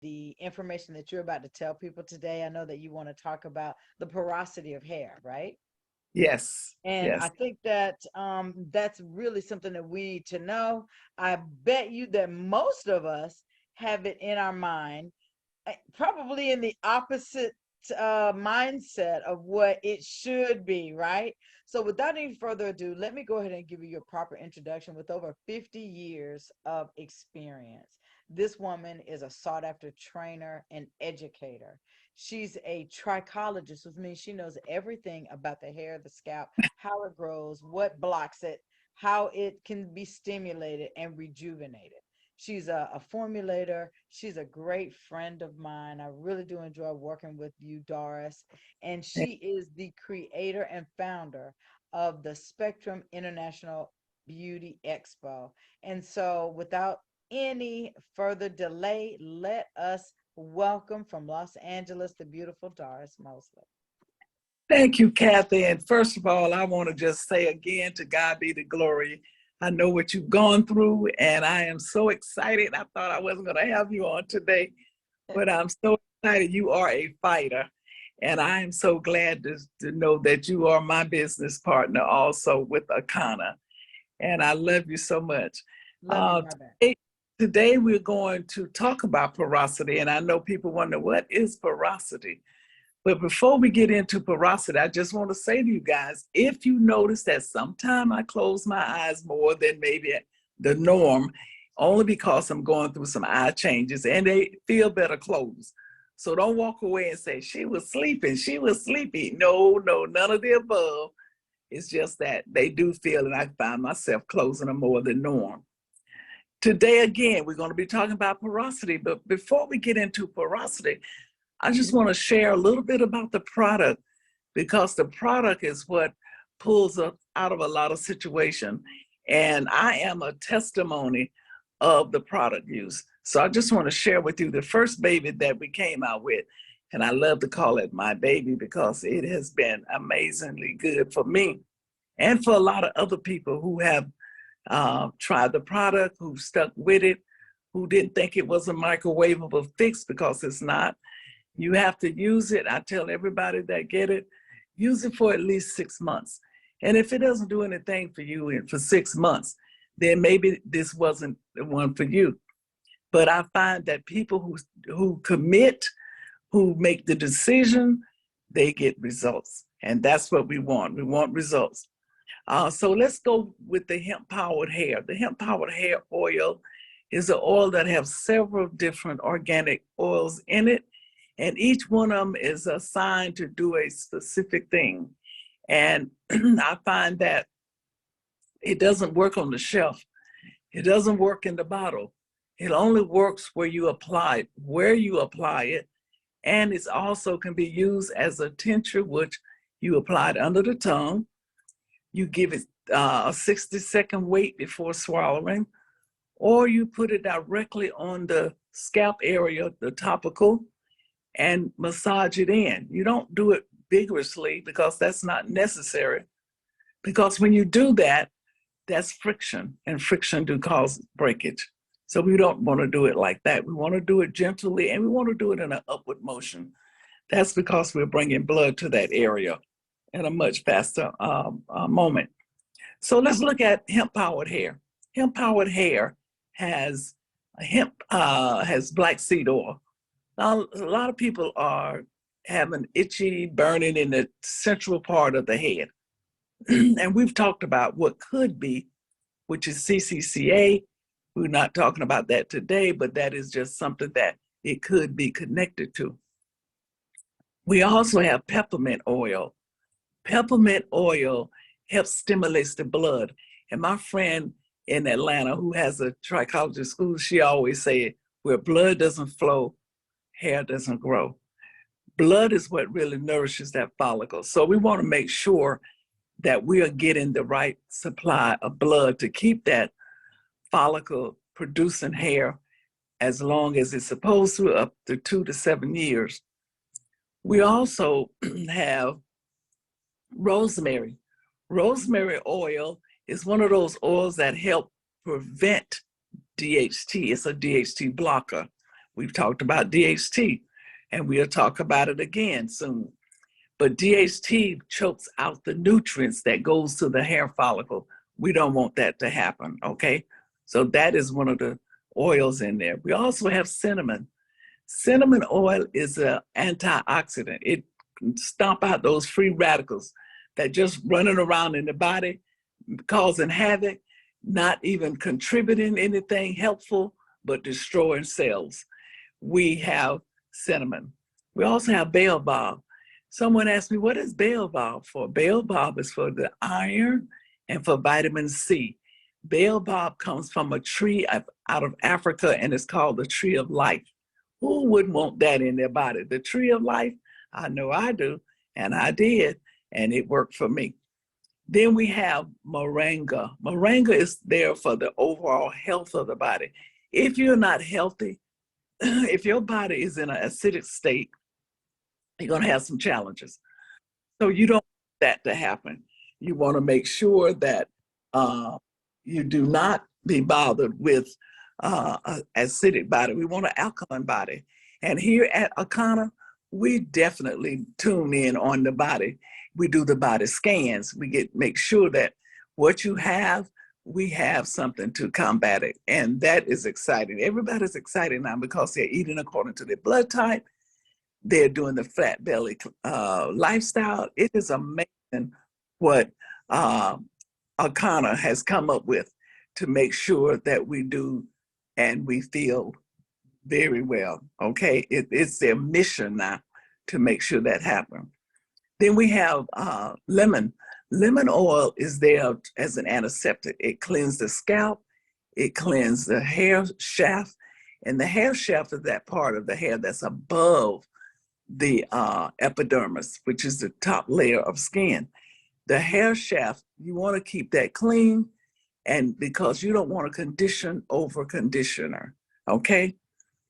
the information that you're about to tell people today. I know that you want to talk about the porosity of hair, right? Yes, And I yes. think that that's really something that we need to know. I bet you that most of us have it in our mind, probably in the opposite mindset of what it should be, right? So, without any further ado, let me go ahead and give you your proper introduction. With over 50 years of experience, this woman is a sought after trainer and educator. She's a trichologist, which means she knows everything about the hair, the scalp, how it grows, what blocks it, how it can be stimulated and rejuvenated. She's a formulator. She's a great friend of mine. I really do enjoy working with you, Doris. And she is the creator and founder of the Spectrum International Beauty Expo. And so, without any further delay, let us welcome from Los Angeles the beautiful Doris Mosley. Thank you, Kathy. And first of all, I want to just say again, to God be the glory. I know what you've gone through, and I am so excited. I thought I wasn't going to have you on today, but I'm so excited. You are a fighter, and I am so glad to know that you are my business partner also with Akana. And I love you so much. Love you Uh, right back. today, we're going to talk about porosity, and I know people wonder, what is porosity? But before we get into porosity, I just want to say to you guys, if you notice that sometime I close my eyes more than maybe the norm, only because I'm going through some eye changes and they feel better closed. So don't walk away and say, she was sleeping, she was sleepy. No, no, none of the above. It's just that they do feel, and I find myself closing them more than norm. Today, again, we're going to be talking about porosity. But before we get into porosity, I just want to share a little bit about the product, because the product is what pulls us out of a lot of situation. And I am a testimony of the product use. So I just want to share with you the first baby that we came out with. And I love to call it my baby because it has been amazingly good for me and for a lot of other people who have tried the product, who stuck with it, who didn't think it was a microwavable fix, because it's not. You have to use it. I tell everybody that get it, use it for at least 6 months. And if it doesn't do anything for you for 6 months, then maybe this wasn't the one for you. But I find that people who commit, who make the decision, they get results. And that's what we want. We want results. So let's go with the hemp powered hair. The hemp powered hair oil is an oil that has several different organic oils in it, and each one of them is assigned to do a specific thing. And I find that it doesn't work on the shelf. It doesn't work in the bottle. It only works where you apply it. And it also can be used as a tincture, which you apply it under the tongue. You give it a 60-second wait before swallowing, or you put it directly on the scalp area, the topical, and massage it in. You don't do it vigorously because that's not necessary. Because when you do that, that's friction, and friction do cause breakage. So we don't want to do it like that. We want to do it gently, and we want to do it in an upward motion. That's because we're bringing blood to that area in a much faster moment. So let's look at hemp powered hair. Hemp powered hair has has black seed oil. Now, a lot of people are having itchy, burning in the central part of the head. And we've talked about what could be, which is CCCA. We're not talking about that today, but that is just something that it could be connected to. We also have peppermint oil. Peppermint oil helps stimulate the blood. And my friend in Atlanta who has a trichology school, she always say, where blood doesn't flow, hair doesn't grow. Blood is what really nourishes that follicle. So we want to make sure that we are getting the right supply of blood to keep that follicle producing hair as long as it's supposed to, up to 2 to 7 years. We also have rosemary. Rosemary oil is one of those oils that help prevent DHT. It's a DHT blocker. We've talked about DHT, and we'll talk about it again soon. But DHT chokes out the nutrients that goes to the hair follicle. We don't want that to happen, okay? So that is one of the oils in there. We also have cinnamon. Cinnamon oil is an antioxidant. It can stomp out those free radicals that just running around in the body, causing havoc, not even contributing anything helpful, but destroying cells. We have cinnamon. We also have baobab. Someone asked me, what is baobab for? Baobab is for the iron and for vitamin C. Baobab comes from a tree out of Africa, and it's called the tree of life. Who wouldn't want that in their body? The tree of life, I know I do, and I did, and it worked for me. Then we have moringa. Moringa is there for the overall health of the body. If you're not healthy, if your body is in an acidic state, you're going to have some challenges. So you don't want that to happen. You want to make sure that uh, you do not be bothered with an acidic body. We want an alkaline body. And here at Akana, we definitely tune in on the body. We do the body scans. We make sure that what you have, we have something to combat it. And that is exciting. Everybody's excited now because they're eating according to their blood type. They're doing the flat belly lifestyle. It is amazing what Akana has come up with to make sure that we do and we feel very well. Okay, it's their mission now to make sure that happens. Then we have lemon. Lemon oil is there as an antiseptic. It cleans the scalp, it cleans the hair shaft, and the hair shaft is that part of the hair that's above the epidermis, which is the top layer of skin. The hair shaft, you want to keep that clean, and because you don't want to condition over conditioner, okay?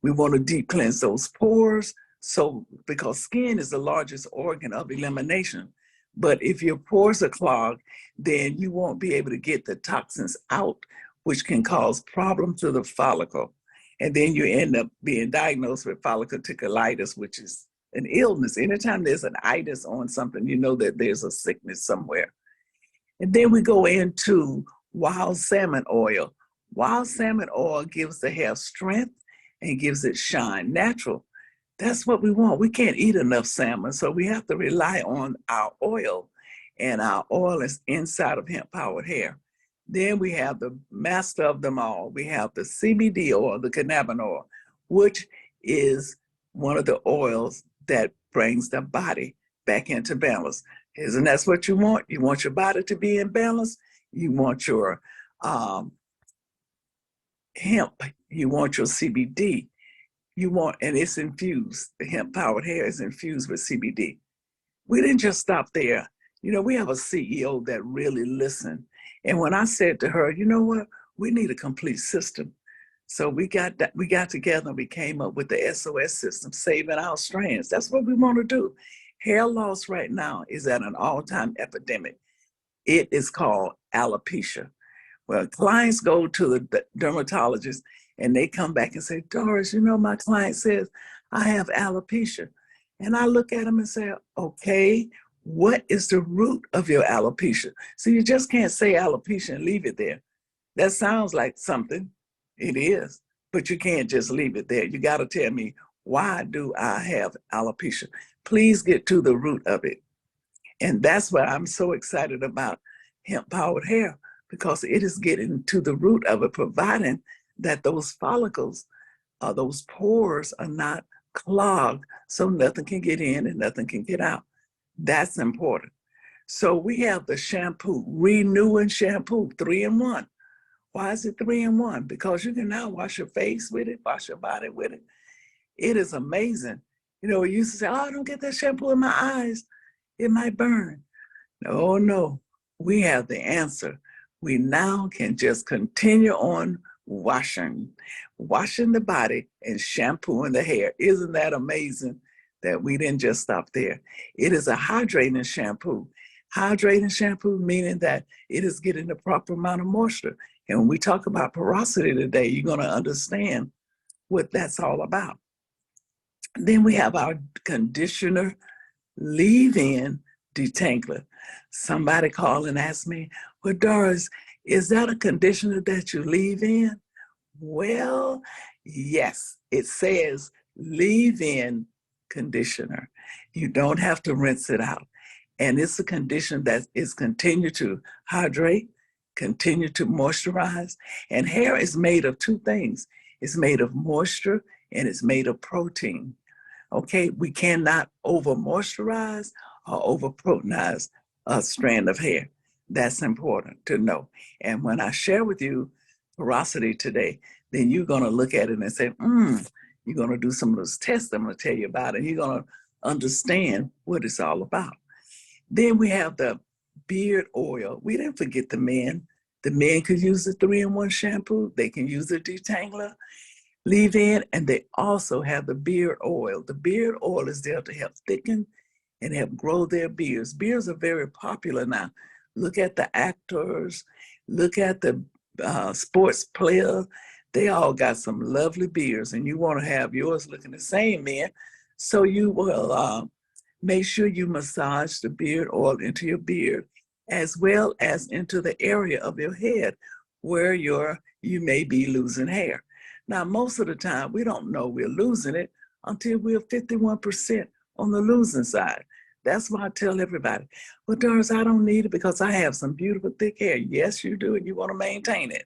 We want to deep cleanse those pores. So, because skin is the largest organ of elimination, but if your pores are clogged, then you won't be able to get the toxins out, which can cause problems to the follicle. And then you end up being diagnosed with folliculitis, which is an illness. Anytime there's an itis on something, you know that there's a sickness somewhere. And then we go into wild salmon oil. Wild salmon oil gives the hair strength and gives it shine, natural. That's what we want. We can't eat enough salmon, so we have to rely on our oil, and our oil is inside of hemp-powered hair. Then we have the master of them all. We have the CBD oil, the cannabis oil, which is one of the oils that brings the body back into balance. Isn't that what you want? You want your body to be in balance. You want your hemp. You want your CBD. You want, and it's infused. The hemp-powered hair is infused with CBD. We didn't just stop there. You know, we have a CEO that really listened. And when I said to her, you know what, we need a complete system. So we got together and we came up with the SOS system, saving our strands. That's what we want to do. Hair loss right now is at an all-time epidemic. It is called alopecia. Well, clients go to the dermatologist and they come back and say, Doris, you know, my client says I have alopecia. And I look at them and say, okay, what is the root of your alopecia? So you just can't say alopecia and leave it there. That sounds like something. It is, but you can't just leave it there. You got to tell me, why do I have alopecia? Please get to the root of it. And that's why I'm so excited about hemp-powered hair, because it is getting to the root of it, providing that those follicles, those pores are not clogged, so nothing can get in and nothing can get out. That's important. So we have the shampoo, renewing shampoo, 3-in-1. Why is it 3-in-1? Because you can now wash your face with it, wash your body with it. It is amazing. You know, we used to say, oh, I don't get that shampoo in my eyes. It might burn. No, no, we have the answer. We now can just continue on washing the body and shampooing the hair. Isn't that amazing that we didn't just stop there? It is a hydrating shampoo. Hydrating shampoo meaning that it is getting the proper amount of moisture. And when we talk about porosity today, you're going to understand what that's all about. Then we have our conditioner leave-in detangler. Somebody called and asked me, well, Doris, is that a conditioner that you leave in? Well, yes, it says leave-in conditioner. You don't have to rinse it out. And it's a conditioner that is continue to hydrate, continue to moisturize. And hair is made of two things. It's made of moisture and it's made of protein. Okay, we cannot over moisturize or over proteinize a strand of hair. That's important to know. And when I share with you porosity today, then you're going to look at it and say, you're going to do some of those tests I'm going to tell you about, and you're going to understand what it's all about. Then we have the beard oil. We didn't forget the men. The men could use the 3-in-1 shampoo. They can use the detangler leave-in, and they also have the beard oil. The beard oil is there to help thicken and help grow their beards. Beards are very popular now. Look at the actors, look at the sports players. They all got some lovely beards, and you want to have yours looking the same, man. So you will make sure you massage the beard oil into your beard, as well as into the area of your head where you may be losing hair. Now, most of the time, we don't know we're losing it until we're 51% on the losing side. That's why I tell everybody, well, Doris, I don't need it because I have some beautiful thick hair. Yes, you do, and you want to maintain it.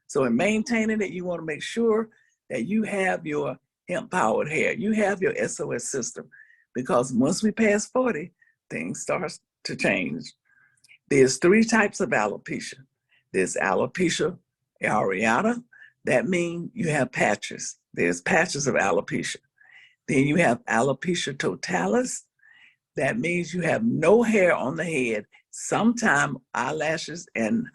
So in maintaining it, you want to make sure that you have your hemp-powered hair. You have your SOS system, because once we pass 40, things start to change. There's 3 types of alopecia. There's alopecia areata. That means you have patches. There's patches of alopecia. Then you have alopecia totalis. That means you have no hair on the head. Sometimes eyelashes and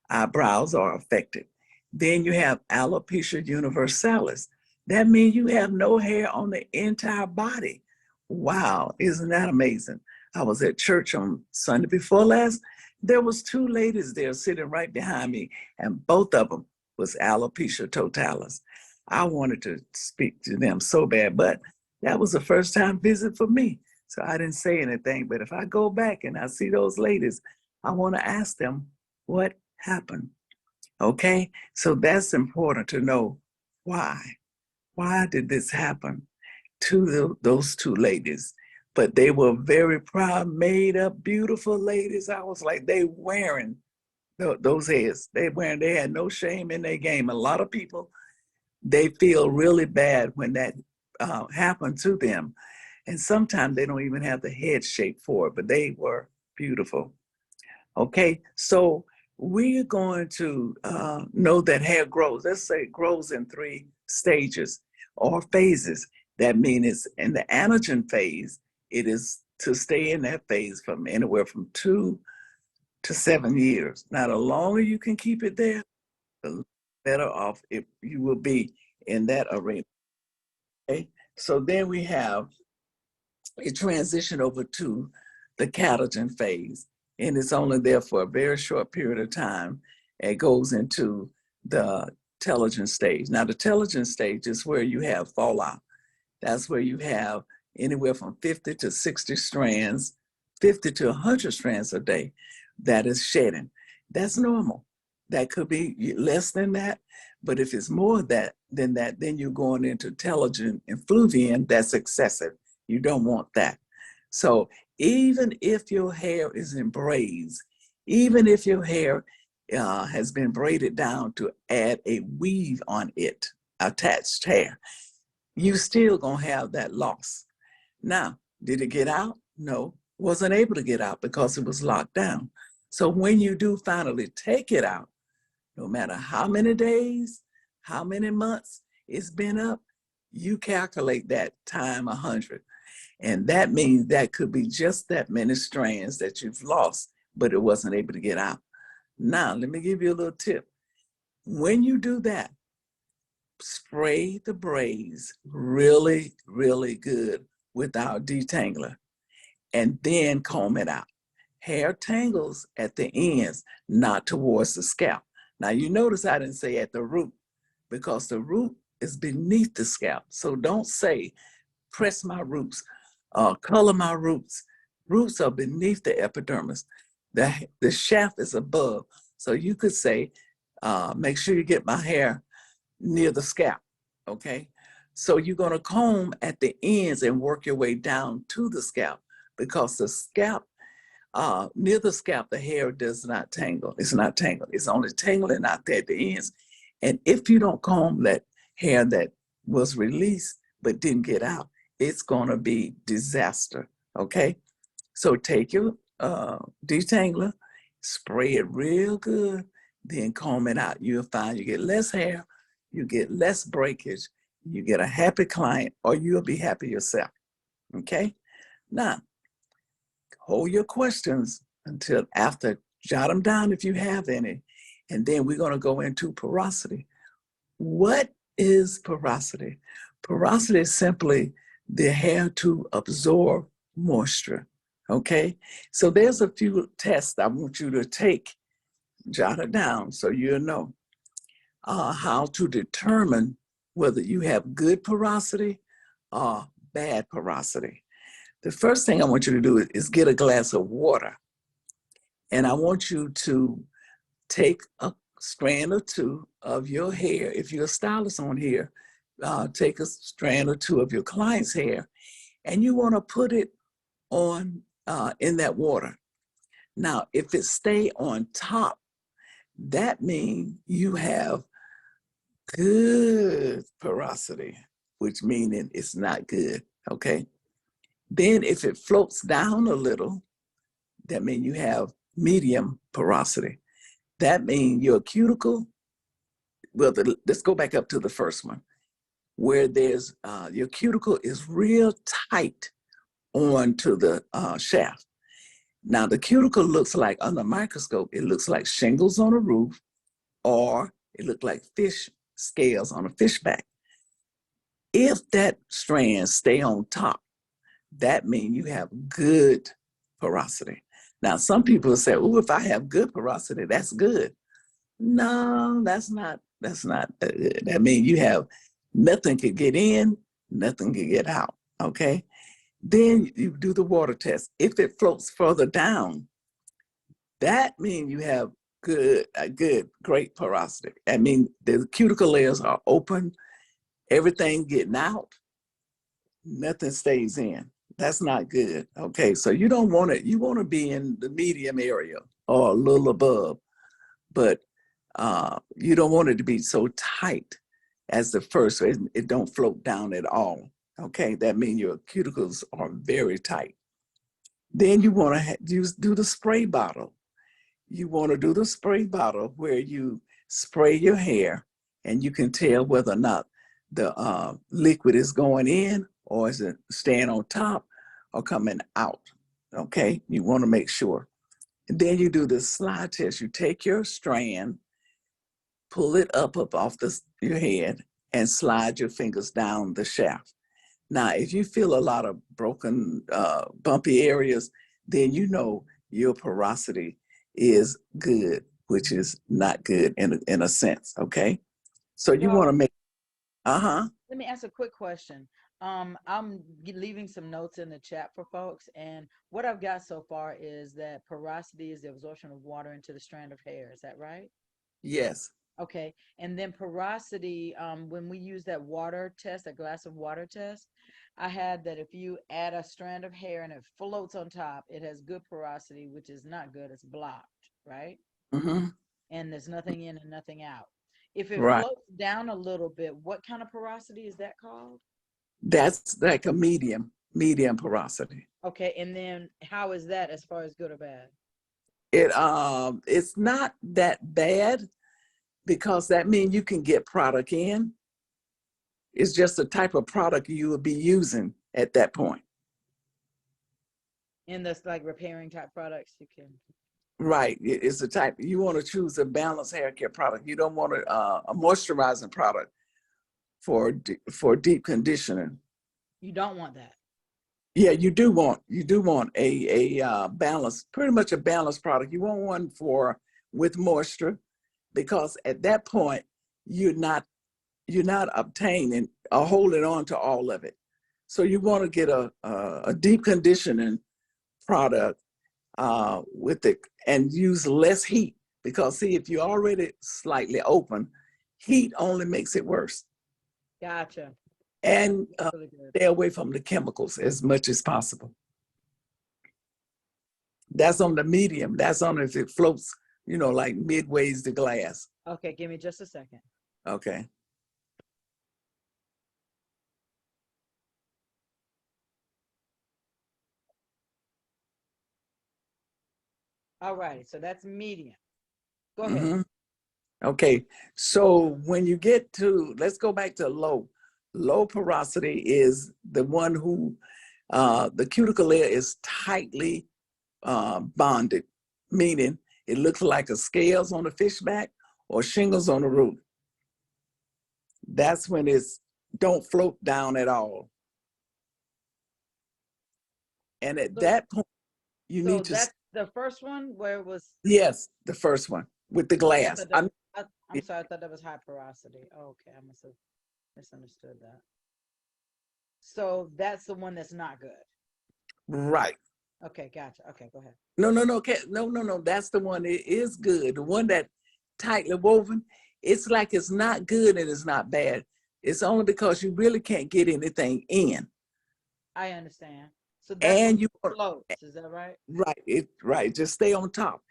eyebrows are affected. Then you have alopecia universalis. That means you have no hair on the entire body. Wow, isn't that amazing? I was at church on Sunday before last. There was 2 ladies there sitting right behind me, and both of them was alopecia totalis. I wanted to speak to them so bad, but that was a first time visit for me. So I didn't say anything, but if I go back and I see those ladies, I want to ask them what happened. Okay, so that's important to know why. Why did this happen to those 2 ladies? But they were very proud, made up, beautiful ladies. I was like, they wearing those heads. They had no shame in their game. A lot of people, they feel really bad when that happened to them. And sometimes they don't even have the head shape for it, but they were beautiful. Okay, so we're going to know that hair grows. Let's say it grows in 3 stages or phases. That means it's in the anagen phase. It is to stay in that phase from anywhere from 2 to 7 years. Now, the longer you can keep it there, the better off if you will be in that arena. Okay, so then we have it transition over to the catagen phase, and it's only there for a very short period of time. It goes into the telogen stage. Now, the telogen stage is where you have fallout. That's where you have anywhere from 50 to 60 strands, 50 to 100 strands a day that is shedding. That's normal. That could be less than that, but if it's more than that, then you're going into telogen effluvium. That's excessive. You don't want that. So even if your hair is in braids, even if your hair has been braided down to add a weave on it, attached hair, you still gonna have that loss. Now, did it get out? No, wasn't able to get out because it was locked down. So when you do finally take it out, no matter how many days, how many months it's been up, you calculate that time 100. And that means that could be just that many strands that you've lost, but it wasn't able to get out. Now, let me give you a little tip. When you do that, spray the braids really, really good with our detangler, and then comb it out. Hair tangles at the ends, not towards the scalp. Now, you notice I didn't say at the root, because the root is beneath the scalp. So don't say, press my roots, color my roots. Roots are beneath the epidermis. The shaft is above. So you could say, make sure you get my hair near the scalp, okay? So you're gonna comb at the ends and work your way down to the scalp, because the scalp, near the scalp, the hair does not tangle. It's not tangled. It's only tangling out there at the ends. And if you don't comb that hair that was released but didn't get out, it's gonna be disaster, okay? So take your detangler, spray it real good, then comb it out. You'll find you get less hair, you get less breakage, you get a happy client, or you'll be happy yourself, okay? Now, hold your questions until after, jot them down if you have any, and then we're gonna go into porosity. What is porosity? Porosity is simply the hair to absorb moisture, okay? So there's a few tests I want you to take, jot it down so you'll know how to determine whether you have good porosity or bad porosity. The first thing I want you to do is get a glass of water. And I want you to take a strand or two of your hair. If you're a stylist on here, take a strand or two of your client's hair, and you want to put it on in that water. Now, if it stay on top, that means you have good porosity, which meaning it's not good, okay? Then if it floats down a little, that means you have medium porosity. That means your cuticle, well, let's go back up to the first one, where there's, your cuticle is real tight onto the shaft. Now the cuticle looks like, under a microscope, it looks like shingles on a roof, or it looks like fish scales on a fish back. If that strand stay on top, that means you have good porosity. Now, some people say, oh, if I have good porosity, that's good. No, that's not good. That means you have nothing could get in, nothing could get out, okay? Then you do the water test. If it floats further down, that means you have great porosity. I mean, the cuticle layers are open, everything getting out, nothing stays in. That's not good. Okay, so you don't want it. You want to be in the medium area or a little above, but you don't want it to be so tight as the first. So it don't float down at all. Okay, that means your cuticles are very tight. Then you want to do the spray bottle. You want to do the spray bottle where you spray your hair, and you can tell whether or not the liquid is going in, or is it staying on top or coming out. Okay, you want to make sure. And then you do the slide test. You take your strand, pull it up off your head, and slide your fingers down the shaft. Now, if you feel a lot of broken, bumpy areas, then you know your porosity is good, which is not good in a sense, okay? So you want to So make, uh-huh. let me ask a quick question. I'm leaving some notes in the chat for folks, and what I've got so far is that porosity is the absorption of water into the strand of hair. Is that right? Yes. Okay. And then porosity, when we use that water test, that glass of water test, I had that if you add a strand of hair and it floats on top, it has good porosity, which is not good. It's blocked, right? Mm-hmm. And there's nothing in and nothing out. If it Right. floats down a little bit, what kind of porosity is that called? That's like a medium porosity. Okay. And then how is that as far as good or bad? It's not that bad, because that means you can get product in. It's just the type of product you will be using at that point. And that's like repairing type products you can. Right. It's the type you want to choose a balanced hair care product. You don't want a moisturizing product for deep conditioning. You don't want that. Yeah, you do want a balanced, pretty much a balanced product. You want one for with moisture, because at that point you're not you're not obtaining or holding on to all of it. So you want to get a deep conditioning product with it and use less heat, because see, if you're already slightly open, heat only makes it worse. Gotcha. And That's really good. stay away from the chemicals as much as possible. That's on the medium. That's on if it floats, like midways the glass. Okay, give me just a second. Okay. All right, so that's medium. Go ahead. Mm-hmm. Okay. So when you get to, let's go back to low. Low porosity is the one who the cuticle layer is tightly bonded, meaning it looks like a scales on a fish back or shingles on a roof. That's when it's don't float down at all. And at So, that point, you so need to, that's the first one where it was. yes, the first one with the Okay, I glass. thought that. I'm sorry, I thought that was high porosity. Okay, I must have misunderstood that. So that's the one that's not good. Right. Okay, gotcha. Okay, go ahead. No, no, no, no, no, no. That's the one. It is good. The one that tightly woven, it's like it's not good and it's not bad. It's only because you really can't get anything in. I understand. So that's the And one you that floats. Is that right? right, just stay on top.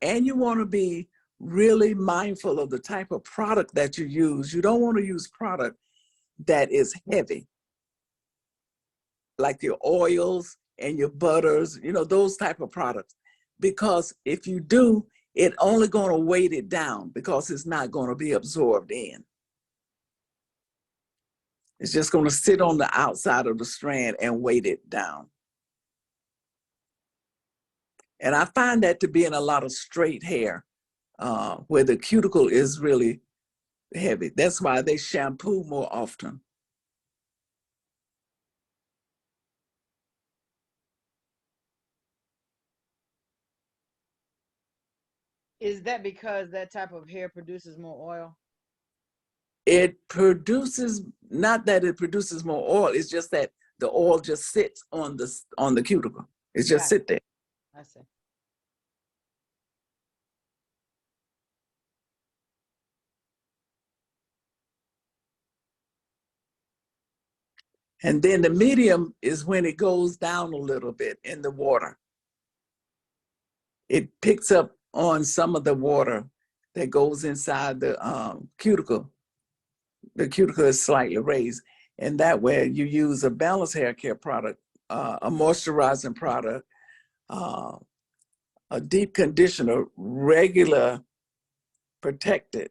And you want to be really mindful of the type of product that you use. You don't want to use product that is heavy, like your oils and your butters, those type of products. Because if you do, it only going to weight it down because it's not going to be absorbed in. It's just going to sit on the outside of the strand and weight it down. And I find that to be in a lot of straight hair, where the cuticle is really heavy. That's why they shampoo more often. Is that because that type of hair produces more oil? It produces, not that it produces more oil, it's just that the oil just sits on the cuticle. It's just Got it. sit there. I see. And then the medium is when it goes down a little bit in the water. It picks up on some of the water that goes inside the cuticle. The cuticle is slightly raised. And that way you use a balanced hair care product, a moisturizing product, uh, a deep conditioner, regular, protected.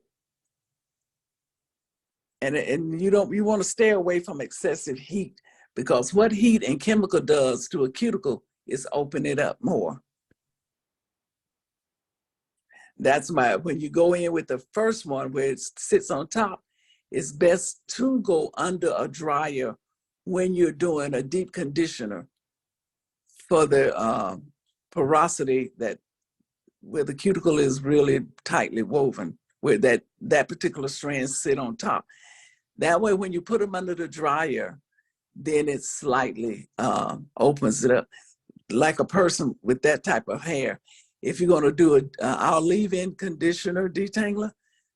And you want to stay away from excessive heat, because what heat and chemical does to a cuticle is open it up more. That's why when you go in with the first one where it sits on top, it's best to go under a dryer when you're doing a deep conditioner for the porosity, that where the cuticle is really tightly woven, where that particular strand sit on top. That way, when you put them under the dryer, then it slightly opens it up, like a person with that type of hair. If you're going to do our leave-in conditioner detangler,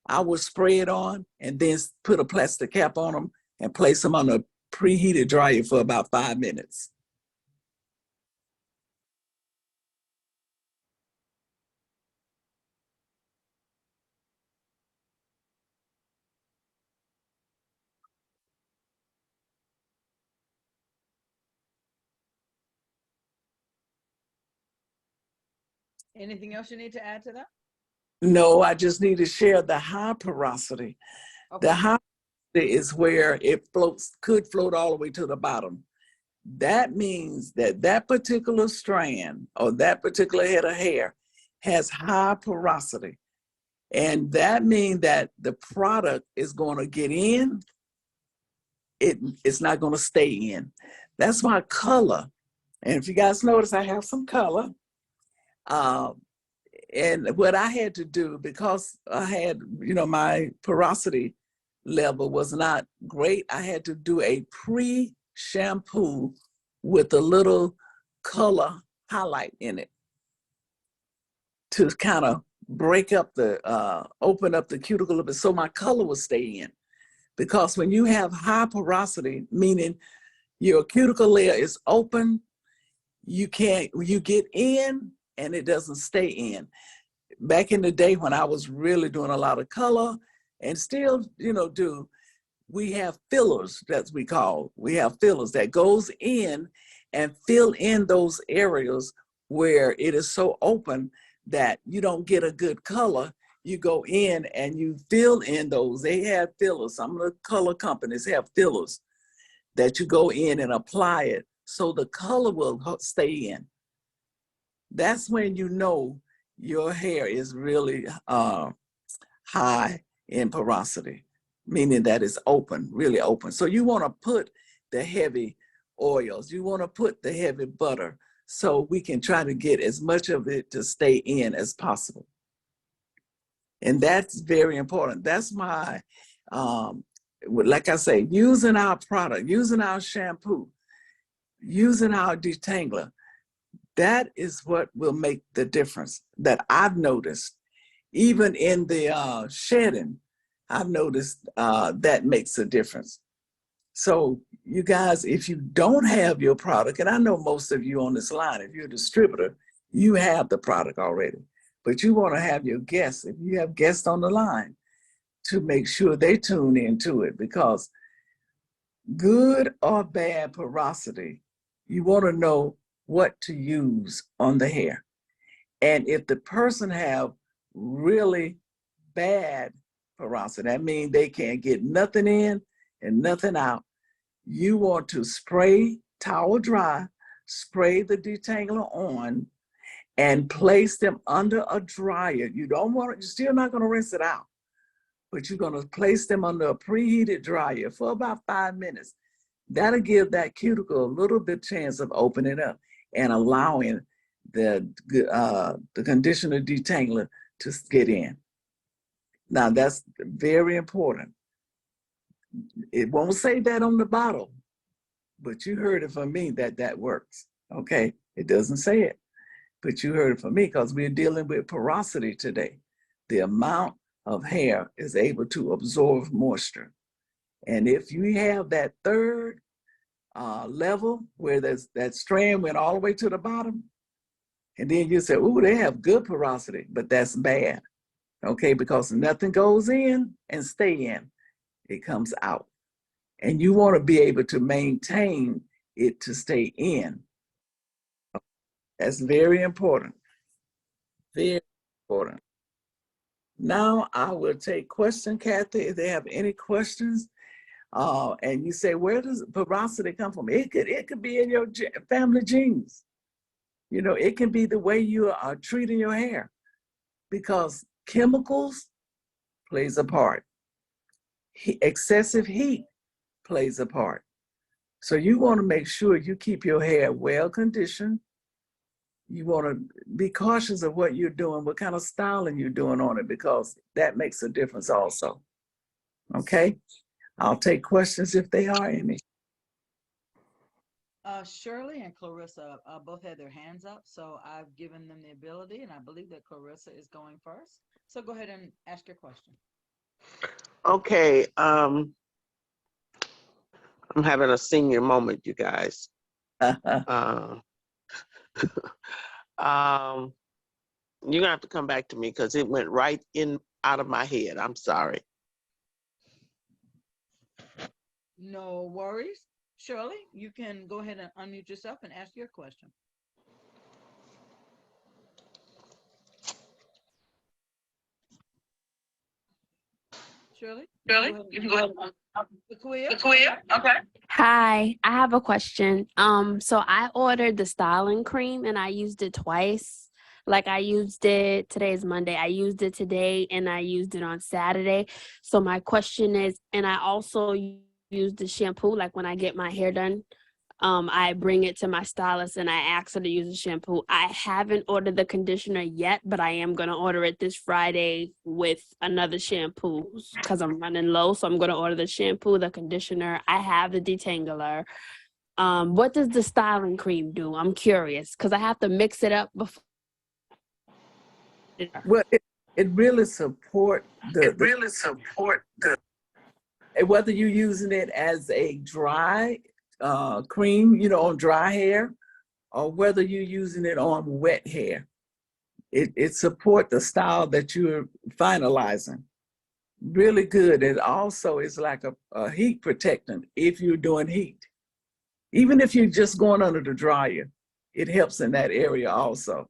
I would spray it on and then put a plastic cap on them and place them on a preheated dryer for about 5 minutes. Anything else you need to add to that? No, I just need to share the high porosity. The Okay. high porosity is where it could float all the way to the bottom. That means that that particular strand or that particular head of hair has high porosity. And that means that the product is going to get in, it's not going to stay in. That's why color. And if you guys notice, I have some color. And what I had to do, because I had, my porosity level was not great. I had to do a pre-shampoo with a little color highlight in it to kind of break up open up the cuticle a little bit so my color would stay in. Because when you have high porosity, meaning your cuticle layer is open, you get in and it doesn't stay in. Back in the day when I was really doing a lot of color and still, we have fillers, that's we call. We have fillers that goes in and fill in those areas where it is so open that you don't get a good color. You go in and you fill in those. They have fillers. Some of the color companies have fillers that you go in and apply it so the color will stay in. That's when you know your hair is really high in porosity, meaning that it's open, really open. So you want to put the heavy oils, you want to put the heavy butter so we can try to get as much of it to stay in as possible. And that's very important. That's my, like I say, using our product, using our shampoo, using our detangler, that is what will make the difference that I've noticed. Even in the shedding, I've noticed that makes a difference. So you guys, if you don't have your product, and I know most of you on this line, if you're a distributor, you have the product already. But you want to have your guests, if you have guests on the line, to make sure they tune into it, because good or bad porosity, you want to know what to use on the hair. And if the person have really bad porosity, that means they can't get nothing in and nothing out, you want to spray towel dry, spray the detangler on, and place them under a dryer. You don't want it, you're still not going to rinse it out, but you're going to place them under a preheated dryer for about 5 minutes. That'll give that cuticle a little bit chance of opening up and allowing the conditioner detangler to get in. Now that's very important. It won't say that on the bottle, but you heard it from me that works. Okay, it doesn't say it, but you heard it from me because we're dealing with porosity today. The amount of hair is able to absorb moisture. And if you have that third level where that strand went all the way to the bottom, and then you say, "Ooh, they have good porosity," but that's bad, okay? Because nothing goes in and stay in, it comes out. And you want to be able to maintain it to stay in. That's very important, very important. Now I will take questions, Kathy, if they have any questions. And you say, where does porosity come from? It could be in your family genes. It can be the way you are treating your hair, because chemicals plays a part. Excessive heat plays a part. So you want to make sure you keep your hair well conditioned. You want to be cautious of what you're doing, what kind of styling you're doing on it, because that makes a difference also. Okay? I'll take questions if they are any. Shirley and Clarissa both had their hands up, so I've given them the ability, and I believe that Clarissa is going first. So go ahead and ask your question. Okay, I'm having a senior moment, you guys. You're gonna have to come back to me because it went right in out of my head. I'm sorry. No worries. Shirley, you can go ahead and unmute yourself and ask your question. Shirley, you can go ahead and Laquia, Okay. Hi, I have a question. So I ordered the styling cream and I used it twice. Like I used it, today's Monday, I used it today and I used it on Saturday. So my question is, and I also used the shampoo, like when I get my hair done, I bring it to my stylist and I ask her to use the shampoo. I haven't ordered the conditioner yet, but I am going to order it this Friday with another shampoo because I'm running low. So I'm going to order the shampoo, the conditioner. I have the detangler. What does the styling cream do? I'm curious because I have to mix it up before. Well, it really support whether you're using it as a dry cream, you know, on dry hair, or whether you're using it on wet hair. It support the style that you're finalizing. Really good. It also is like a heat protectant if you're doing heat. Even if you're just going under the dryer, it helps in that area also.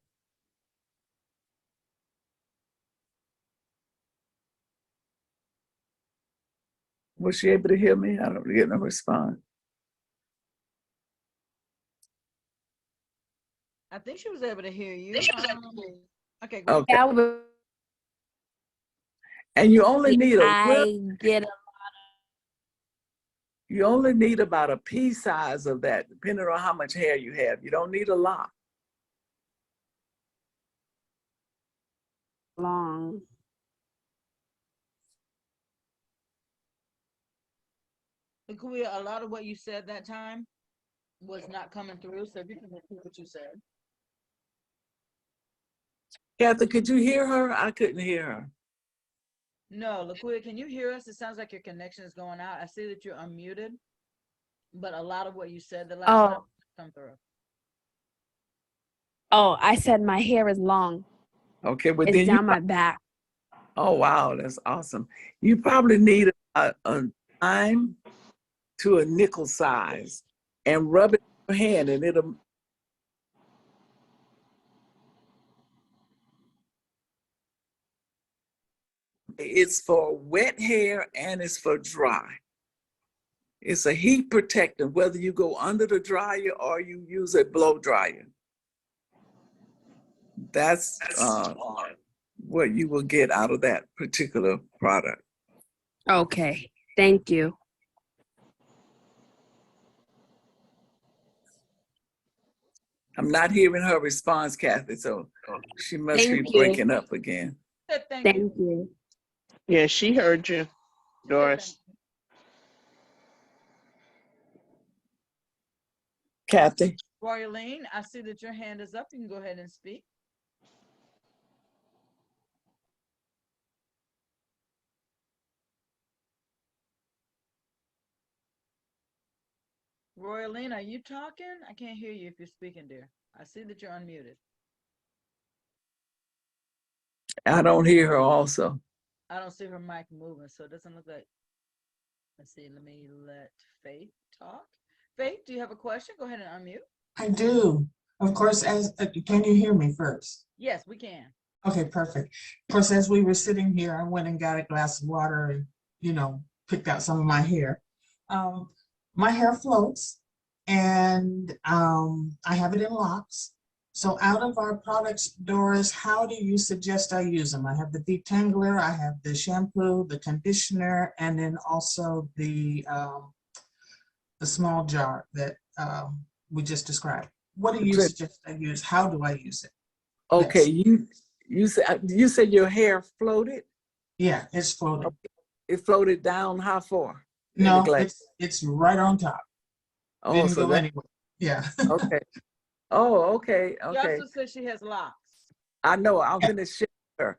Was she able to hear me? I don't get no response. I think she was able to hear you. Okay, great. Okay. Yeah, And you only need a little, I get you only need about a pea size of that, depending on how much hair you have. You don't need a lot. long. Lakuya, a lot of what you said that time was not coming through, so if you can repeat what you said. Kathy, could you hear her? I couldn't hear her. No, Lakuya, can you hear us? It sounds like your connection is going out. I see that you're unmuted, but a lot of what you said the last time come through. Oh, I said my hair is long. Okay, but It's then down my back. oh wow, that's awesome. You probably need a dime to a nickel size and rub it in your hand, and it's for wet hair and it's for dry. It's a heat protectant, whether you go under the dryer or you use a blow dryer. That's what you will get out of that particular product. Okay, thank you. I'm not hearing her response, Kathy, so she must Thank be you. breaking up again. Thank Thank you. you. Yeah, she heard you, Doris. Kathy? Royaline, I see that your hand is up. You can go ahead and speak. Royaline, are you talking? I can't hear you if you're speaking, dear. I see that you're unmuted. I don't hear her also. I don't see her mic moving, so it doesn't look like. Let's see. Let me let Faith talk. Faith, do you have a question? Go ahead and unmute. I do. Of course, can you hear me first? Yes, we can. Okay, perfect. Of course, as we were sitting here, I went and got a glass of water and, picked out some of my hair. My hair floats and I have it in locks. So out of our products, Doris, how do you suggest I use them? I have the detangler, I have the shampoo, the conditioner, and then also the small jar that we just described. What do you suggest I use? How do I use it? Okay, Yes. you said your hair floated? Yeah, it's floating. Okay. It floated down how far? No, it's right on top. Oh, Didn't so go that anywhere. Yeah. okay. Oh, okay, She okay. also said she has locks. I know. I'm gonna share her.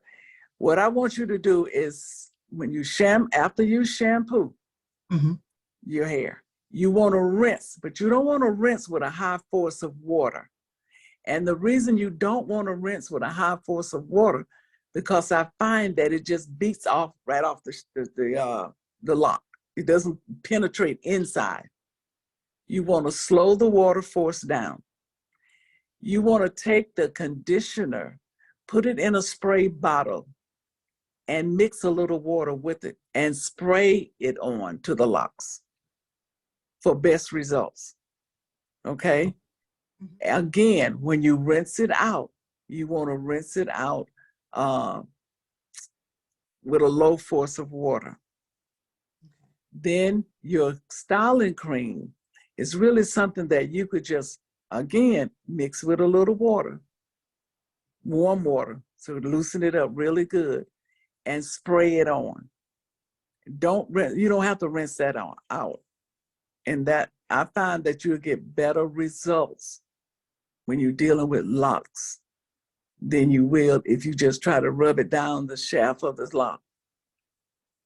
What I want you to do is when you after you shampoo Mhm. your hair, you want to rinse, but you don't want to rinse with a high force of water. And the reason you don't want to rinse with a high force of water, because I find that it just beats off right off the lock. It doesn't penetrate inside. You want to slow the water force down. You want to take the conditioner, put it in a spray bottle, and mix a little water with it and spray it on to the locks for best results. Okay? Again, when you rinse it out, you want to rinse it out with a low force of water. Then your styling cream It's really something that you could just, again, mix with a little water, warm water, so loosen it up really good, and spray it on. You don't have to rinse that out. And that, I find that you'll get better results when you're dealing with locks than you will if you just try to rub it down the shaft of the lock,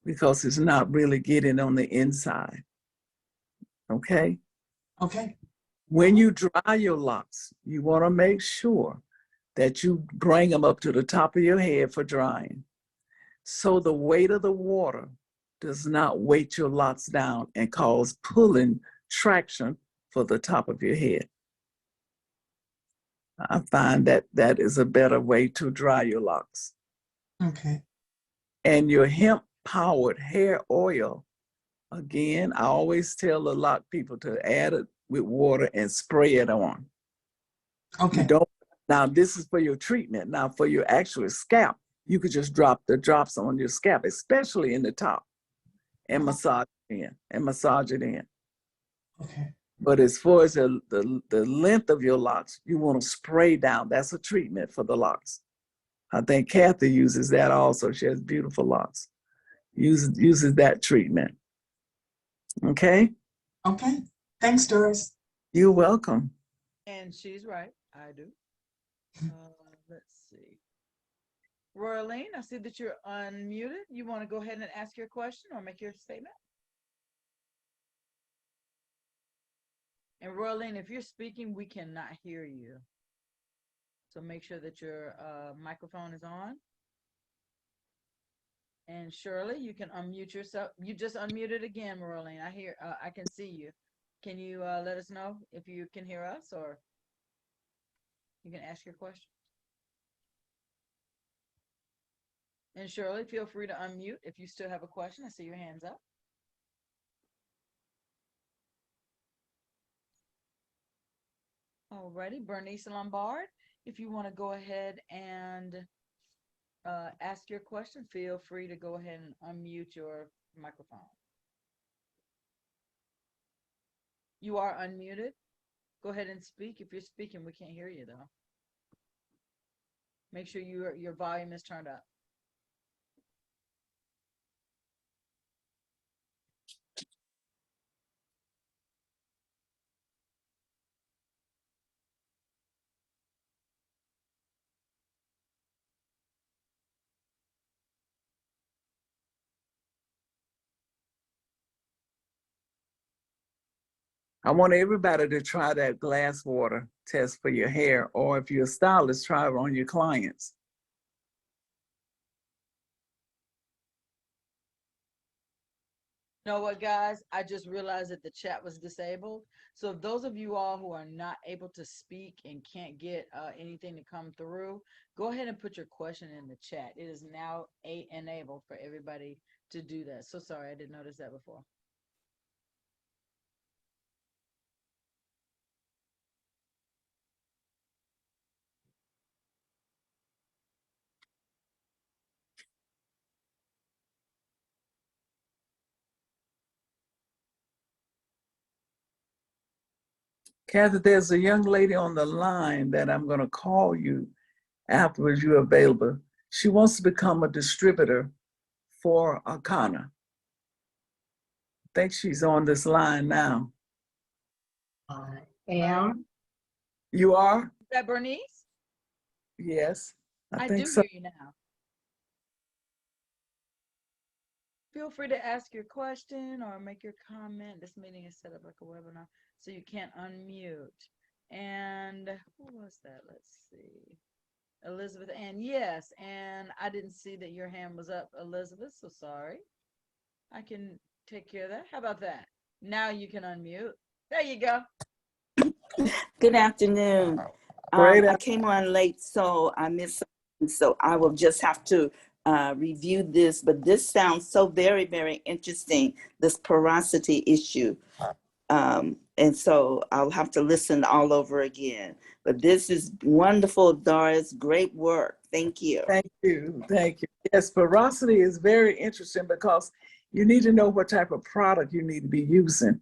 because it's not really getting on the inside. Okay? Okay. When you dry your locks, you want to make sure that you bring them up to the top of your head for drying. So the weight of the water does not weight your locks down and cause pulling traction for the top of your head. I find that that is a better way to dry your locks. Okay. And your hemp-powered hair oil, again, I always tell the lock people to add it with water and spray it on. Okay. You don't. Now, this is for your treatment. Now, for your actual scalp, you could just drop the drops on your scalp, especially in the top, and massage it in. Okay. But as far as the length of your locks, you want to spray down. That's a treatment for the locks. I think Kathy uses that also. She has beautiful locks. Uses that treatment. Okay? Okay. Thanks, Doris. You're welcome. And she's right. I do. Let's see. Royalene, I see that you're unmuted. You want to go ahead and ask your question or make your statement? And Royalene, if you're speaking, we cannot hear you. So make sure that your microphone is on. And Shirley, you can unmute yourself. You just unmuted again, Royalene. I can see you. Can you let us know if you can hear us, or you can ask your question? And Shirley, feel free to unmute if you still have a question. I see your hands up. Alrighty, Bernice Lombard, if you want to go ahead and ask your question, feel free to go ahead and unmute your microphone. You are unmuted. Go ahead and speak. If you're speaking, we can't hear you though. Make sure your volume is turned up. I want everybody to try that glass water test for your hair, or if you're a stylist, try it on your clients. You know what, guys? I just realized that the chat was disabled. So if those of you all who are not able to speak and can't get anything to come through, go ahead and put your question in the chat. It is now enabled for everybody to do that. So sorry, I didn't notice that before. Kathy, there's a young lady on the line that I'm going to call you afterwards you're available. She wants to become a distributor for Arcana. I think she's on this line now. I am. You are? Is that Bernice? Yes, I think do so. hear you now. Feel free to ask your question or make your comment. This meeting is set up like a webinar, so you can't unmute. And who was that? Let's see. Elizabeth Ann, yes. And I didn't see that your hand was up, Elizabeth, so sorry. I can take care of that. How about that? Now you can unmute. There you go. Good afternoon. I came on late, so I missed something, so I will just have to review this, but this sounds so very, very interesting, this porosity issue. And so I'll have to listen all over again. But this is wonderful, Doris. Great work. Thank you. Thank you. Thank you. Yes, porosity is very interesting because you need to know what type of product you need to be using.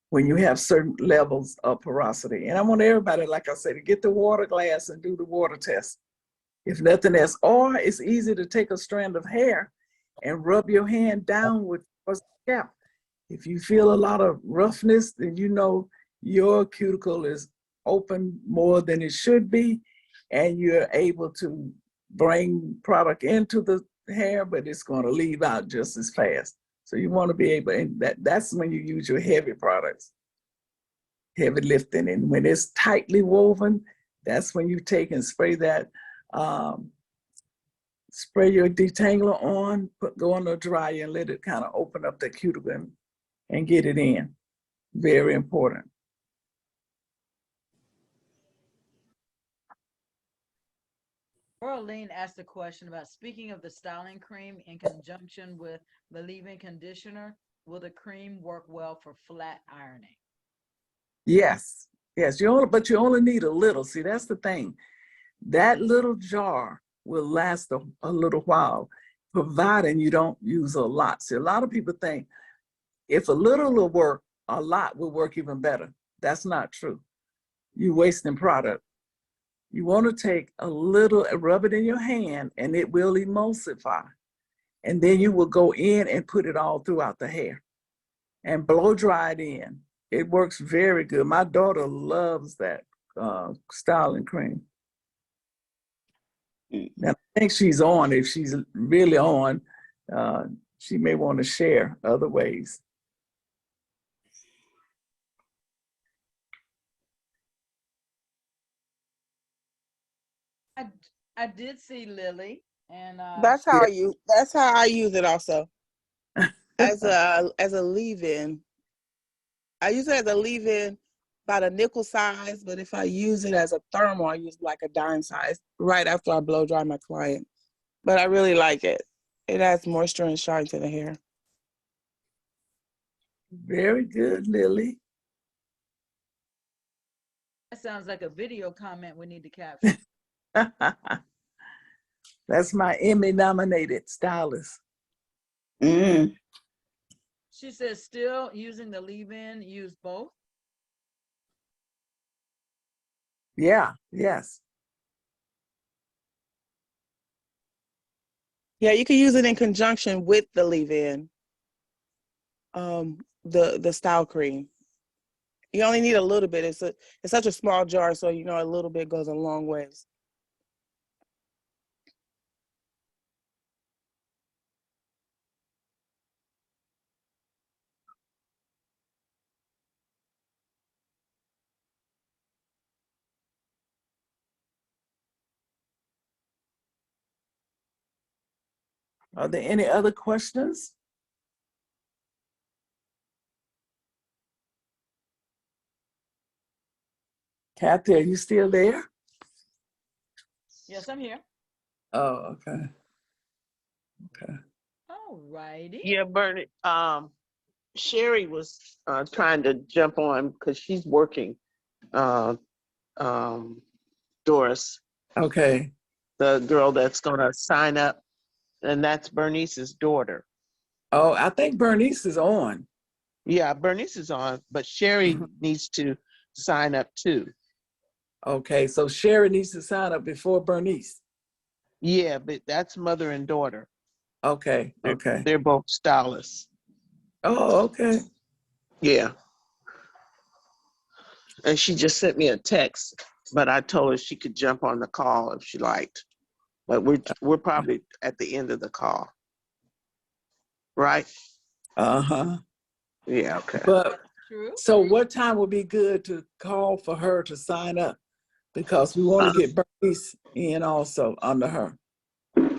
when you have certain levels of porosity. And I want everybody, like I said, to get the water glass and do the water test. If nothing else, or it's easy to take a strand of hair and rub your hand down with the scalp. If you feel a lot of roughness, then you know your cuticle is open more than it should be, and you're able to bring product into the hair, but it's going to leave out just as fast. So you want to be able, and that's when you use your heavy products, heavy lifting. And when it's tightly woven, that's when you take and spray that, spray your detangler on, go on the dryer and let it kind of open up the cuticle and get it in. Very important. Earlene asked a question about, speaking of the styling cream in conjunction with the leave-in conditioner, will the cream work well for flat ironing? Yes, yes. But you only need a little. See, that's the thing. That little jar will last a little while, providing you don't use a lot. See, a lot of people think if a little will work, a lot will work even better. That's not true. You're wasting product. You want to take a little, rub it in your hand, and it will emulsify. And then you will go in and put it all throughout the hair and blow dry it in. It works very good. My daughter loves that styling cream. And I think she's on. If she's really on, she may want to share other ways. I did see Lily, and That's how I use it also. As a leave-in. I use it as a leave-in about a nickel size, but if I use it as a thermal, I use like a dime size right after I blow dry my client. But I really like it. It adds moisture and shine to the hair. Very good, Lily. that sounds like a video comment we need to capture. That's my Emmy-nominated stylist. Mm. She says, still using the leave-in, use both? Yeah, yes. Yeah, you can use it in conjunction with the leave-in, the style cream. You only need a little bit. It's such a small jar, so you know a little bit goes a long ways. Are there any other questions? Kathy, are you still there? Yes, I'm here. Oh, okay. Okay. All righty. Yeah, Bernie. Sherry was trying to jump on because she's working. Doris, Okay. the girl that's going to sign up, and that's Bernice's daughter. Oh, I think Bernice is on. Yeah, Bernice is on, but Sherry needs to sign up too. Okay, so Sherry needs to sign up before Bernice. Yeah, but that's mother and daughter. Okay, okay. They're both stylists. Oh, okay. Yeah. And she just sent me a text, but I told her she could jump on the call if she liked. But we're probably at the end of the call. Right? Uh-huh. Yeah, okay. But True. so what time would be good to call for her to sign up? Because we want to get Bernice in also under her.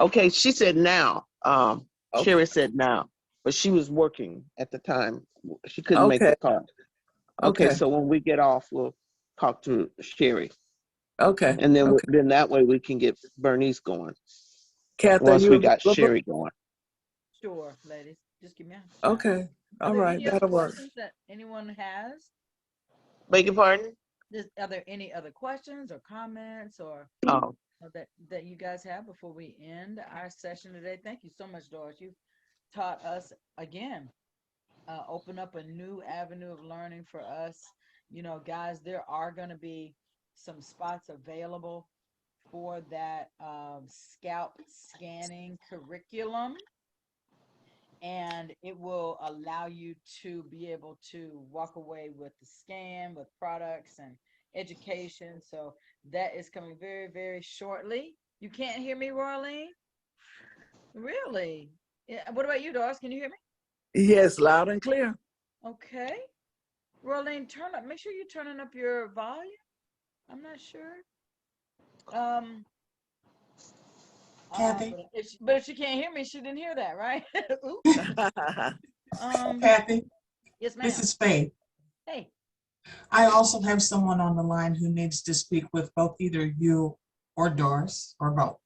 Okay, she said now. Okay. Sherry said now, but she was working at the time. She couldn't make Okay. the call. Okay, so when we get off, we'll talk to Sherry. Okay. And then Okay. then that way we can get Bernice going. Kathy, are Once you we got available? Sherry going. Sure, ladies. Just give me a Okay. All right, any other that'll work. questions that anyone has? Beg your pardon? Are there any other questions or comments or Oh, that you guys have before we end our session today? Thank you so much, Doris. You've taught us again. open up a new avenue of learning for us. You know, guys, there are going to be some spots available for that scalp scanning curriculum, and it will allow you to be able to walk away with the scan, with products and education. So that is coming very, very shortly. You can't hear me, Royalene? Really? Yeah. What about you, Doris? Can you hear me? Yes, loud and clear. Okay. Royalene, turn up. Make sure you're turning up your volume. I'm not sure. Um, Kathy, but if she can't hear me, she didn't hear that, right? Oops. Kathy, Yes, this ma'am. is Faith. Hey. I also have someone on the line who needs to speak with both either you or Doris or both.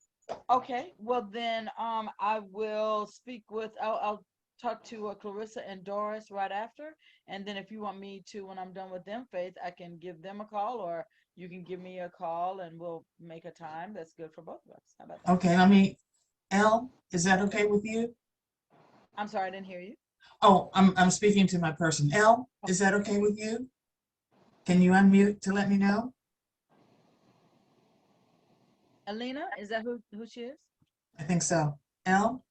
Okay. Well, then, I will speak with. I'll talk to Clarissa and Doris right after, and then if you want me to, when I'm done with them, Faith, I can give them a call, or you can give me a call, and we'll make a time that's good for both of us. How about that? Okay, let me, Elle, is that okay with you? I'm sorry, I didn't hear you. Oh, I'm speaking to my person. Elle, is that okay with you? Can you unmute to let me know? Alina, is that who she is? I think so. Elle?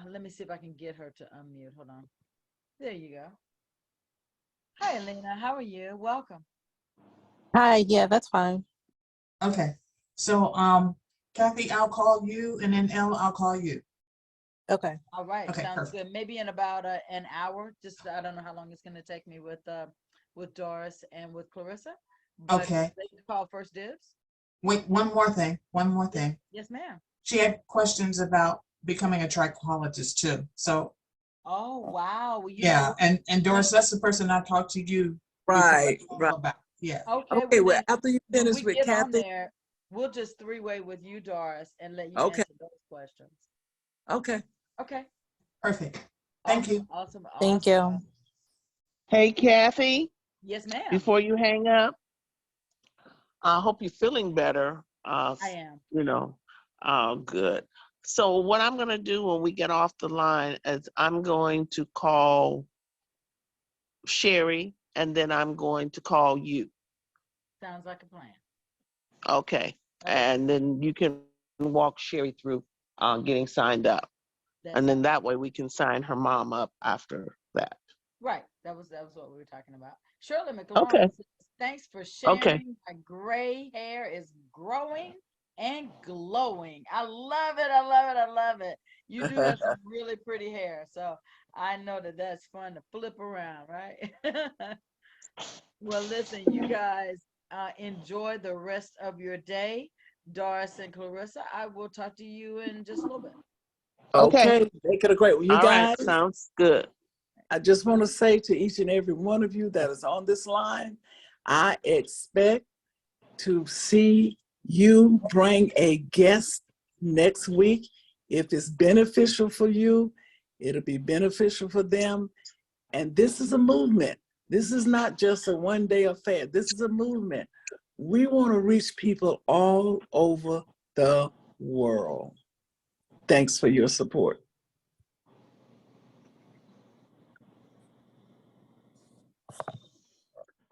Let me see if I can get her to unmute. Hold on. There you go. Hi, Alina. How are you? Welcome. Hi, yeah, that's fine. Okay. So, Kathy, I'll call you, and then Elle, I'll call you. Okay. All right. Okay, Sounds perfect. good. Maybe in about an hour. Just I don't know how long it's going to take me with Doris and with Clarissa. But Okay. they can call first dibs. Wait, one more thing. Yes, ma'am. She had questions about becoming a trichologist too. So, Oh, wow. Well, you know yeah, what? and Doris, that's the person I talked to you before Right, right. about. Yeah. Okay. Okay, Well, well, then after you when finish we with get on Kathy, there, we'll just three-way with you, Doris, and let you okay, answer those questions. okay. Okay. Perfect. Thank Awesome. you. Awesome. Thank Awesome. you. Awesome. Hey, Kathy, Yes, ma'am. before you hang up, I hope you're feeling better. I am. You know, good. So what I'm going to do when we get off the line is I'm going to call Sherry, and then I'm going to call you. Sounds like a plan. Okay. Okay. And then you can walk Sherry through getting signed up. That And then sounds that way we can sign her mom up after that. right. That was what we were talking about. Shirley Okay. McLaurin says, thanks for Okay. sharing. My gray hair is growing and glowing. I love it. I love it. I love it. You do have some really pretty hair. So I know that that's fun to flip around, right? Well, listen, you guys enjoy the rest of your day. Doris and Clarissa, I will talk to you in just a little bit. Okay. Okay, make it a great one. You All right. guys, Sounds good. I just want to say to each and every one of you that is on this line, I expect to see you bring a guest next week. If it's beneficial for you, it'll be beneficial for them. And this is a movement. This is not just a one-day affair. This is a movement. We want to reach people all over the world. Thanks for your support.